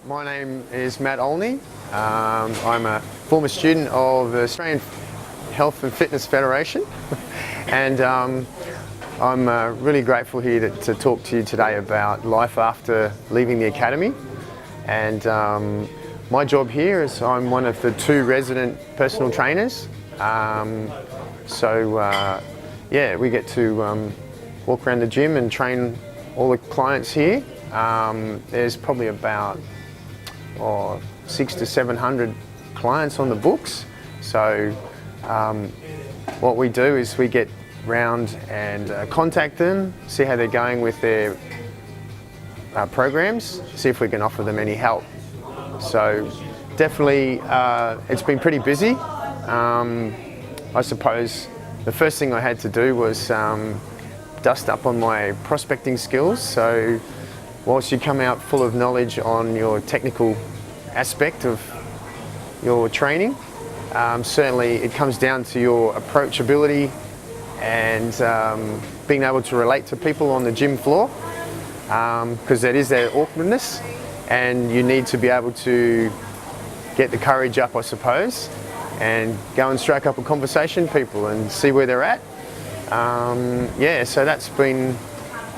My name is Matt Olney. I'm a former student of the Australian Health and Fitness Federation and I'm really grateful here to talk to you today about life after leaving the academy. And my job here is I'm one of the 2 resident personal trainers. Yeah, we get to walk around the gym and train all the clients here. There's probably about 600 to 700 clients on the books. So what we do is we get round and contact them, see how they're going with their programs, see if we can offer them any help. So definitely it's been pretty busy. I suppose the first thing I had to do was dust up on my prospecting skills. So whilst you come out full of knowledge on your technical aspect of your training, certainly it comes down to your approachability and being able to relate to people on the gym floor, because that is their awkwardness, and you need to be able to get the courage up, I suppose, and go and strike up a conversation with people and see where they're at. Yeah, so that's been,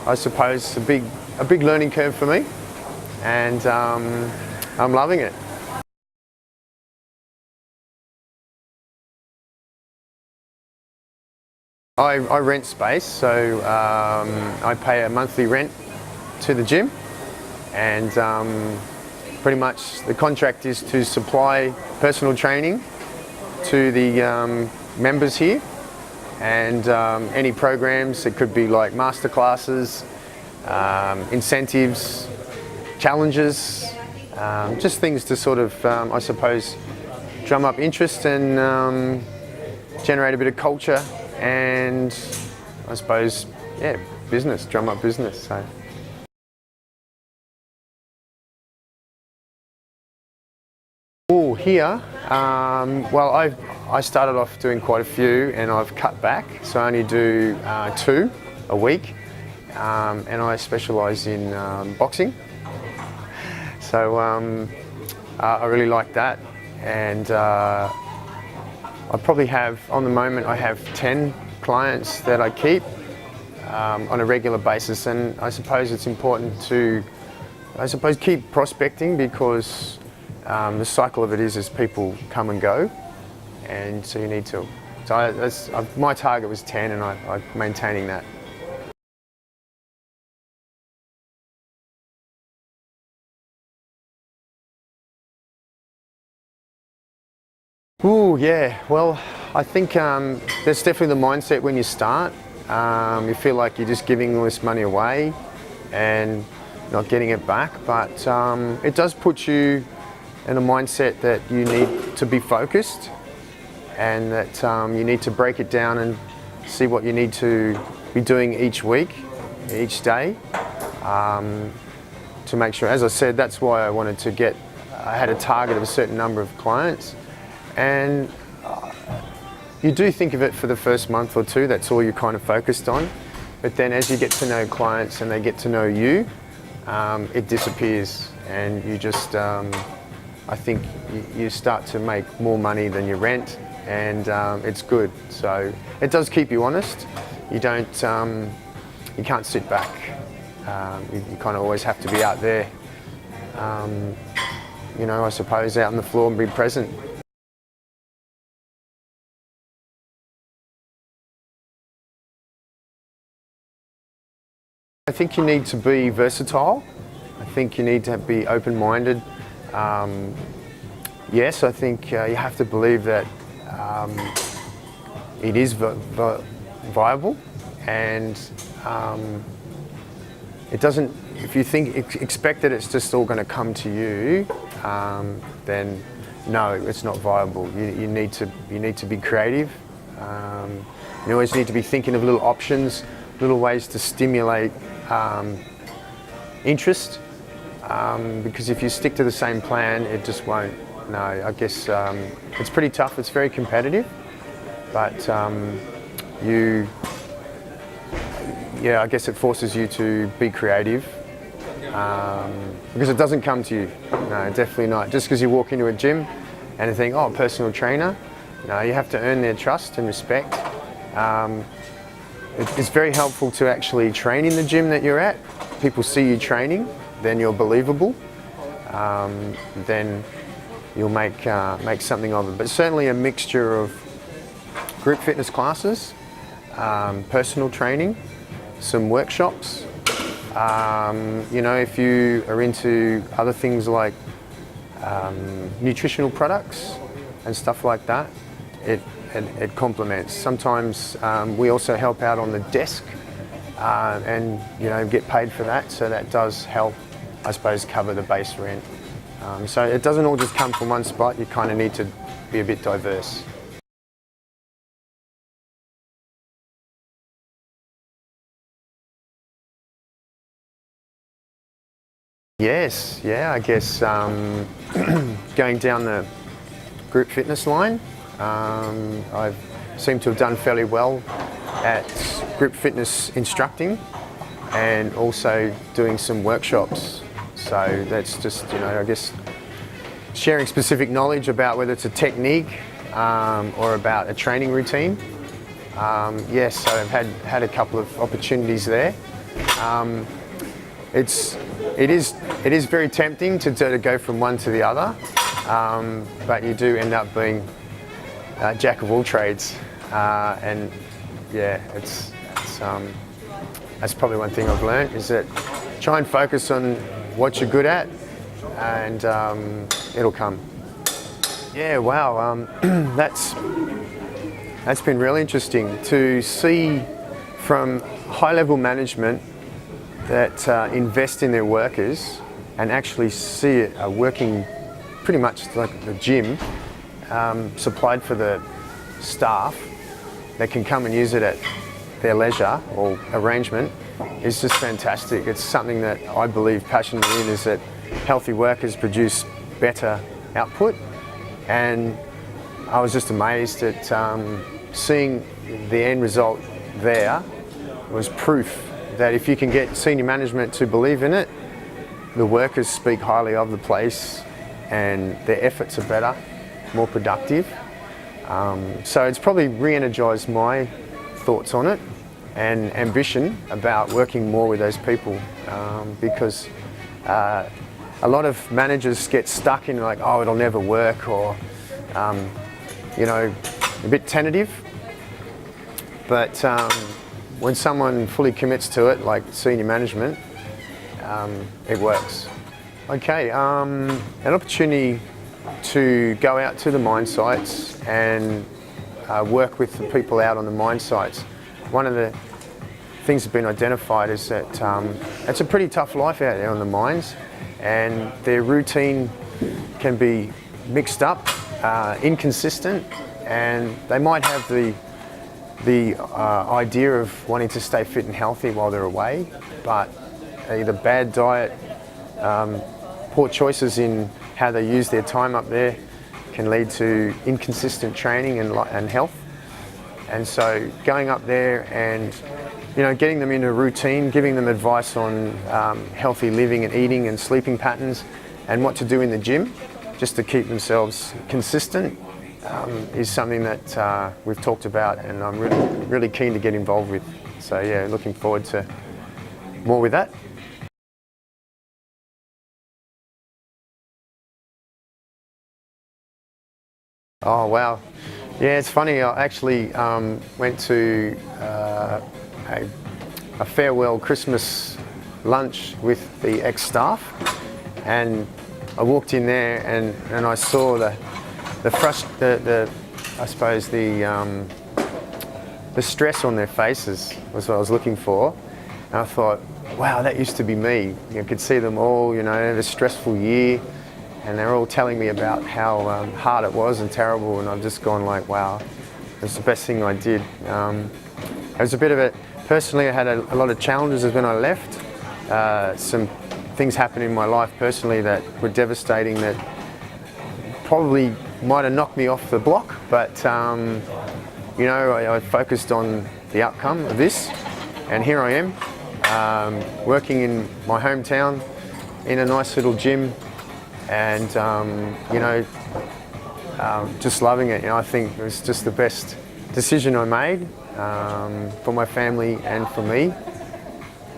I suppose, a big learning curve for me, and I'm loving it. I rent space, so I pay a monthly rent to the gym, and pretty much the contract is to supply personal training to the members here, and any programs. It could be like master classes, incentives, challenges, just things to sort of, I suppose, drum up interest and generate a bit of culture, and I suppose, yeah, business, drum up business. So. Oh, here, well, I started off doing quite a few, and I've cut back, so I only do 2 a week, and I specialise in boxing. So I really like that, and I probably have, on the moment, I have 10 clients that I keep on a regular basis, and I suppose it's important to, keep prospecting, because the cycle of it is people come and go, and so you need to. So my target was 10, and I'm maintaining that. Ooh, yeah. Well, I think there's definitely the mindset when you start. You feel like you're just giving all this money away and not getting it back, but it does put you in a mindset that you need to be focused, and that you need to break it down and see what you need to be doing each week, each day, to make sure. As I said, that's why I wanted to get, I had a target of a certain number of clients, and you do think of it for the first month or 2, that's all you're kind of focused on, but then as you get to know clients and they get to know you, it disappears, and you just, I think you start to make more money than you rent, and it's good. So it does keep you honest. You don't, you can't sit back. You kind of always have to be out there, you know, I suppose, out on the floor and be present. I think you need to be versatile. I think you need to be open-minded. Yes, I think you have to believe that it is viable, and it doesn't. If you expect that it's just all going to come to you, then no, it's not viable. You need to be creative. You always need to be thinking of little options, little ways to stimulate interest, because if you stick to the same plan, it just won't. No, I guess it's pretty tough. It's very competitive, but yeah, I guess it forces you to be creative, because it doesn't come to you. No, definitely not. Just because you walk into a gym and you think, oh, personal trainer, no, you have to earn their trust and respect. It's very helpful to actually train in the gym that you're at. People see you training, then you're believable. Then you'll make something of it. But certainly a mixture of group fitness classes, personal training, some workshops. You know, if you are into other things like nutritional products and stuff like that, it complements. Sometimes we also help out on the desk and, you know, get paid for that, so that does help, I suppose, cover the base rent. So it doesn't all just come from one spot. You kind of need to be a bit diverse. Yes, yeah, I guess going down the group fitness line, I seem to have done fairly well at group fitness instructing and also doing some workshops. So that's just, you know, I guess sharing specific knowledge about whether it's a technique or about a training routine. Yes, so I've had a couple of opportunities there. It is very tempting to go from one to the other, but you do end up being a jack of all trades, and yeah, that's probably one thing I've learned, is that try and focus on what you're good at, and it'll come. Yeah, wow, that's been really interesting to see from high-level management that invest in their workers and actually see it working pretty much like the gym, supplied for the staff. They can come and use it at their leisure or arrangement, is just fantastic. It's something that I believe passionately in, is that healthy workers produce better output, and I was just amazed at seeing the end result there. Was proof that if you can get senior management to believe in it, the workers speak highly of the place and their efforts are better, more productive. So it's probably re-energised my thoughts on it and ambition about working more with those people, because a lot of managers get stuck in like, oh, it'll never work, or you know, a bit tentative. But when someone fully commits to it, like senior management, it works. Okay, an opportunity to go out to the mine sites and work with the people out on the mine sites. One of the things that's been identified is that it's a pretty tough life out there on the mines, and their routine can be mixed up, inconsistent, and they might have the idea of wanting to stay fit and healthy while they're away, but either bad diet, poor choices in how they use their time up there can lead to inconsistent training and health. And so going up there and, you know, getting them into a routine, giving them advice on healthy living and eating and sleeping patterns and what to do in the gym just to keep themselves consistent, is something that we've talked about, and I'm really keen to get involved with. So yeah, looking forward to more with that. Oh wow, yeah, it's funny. I actually went to a farewell Christmas lunch with the ex-staff, and I walked in there and I saw the stress on their faces was what I was looking for, and I thought, wow, that used to be me. You could see them all, you know, had a stressful year, and they're all telling me about how hard it was and terrible, and I've just gone like, wow, it's the best thing I did. It was a bit of a, personally I had a lot of challenges when I left. Some things happened in my life personally that were devastating, that probably might have knocked me off the block, but you know, I focused on the outcome of this, and here I am, working in my hometown, in a nice little gym, and just loving it. I think it was just the best decision I made for my family and for me.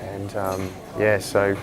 And so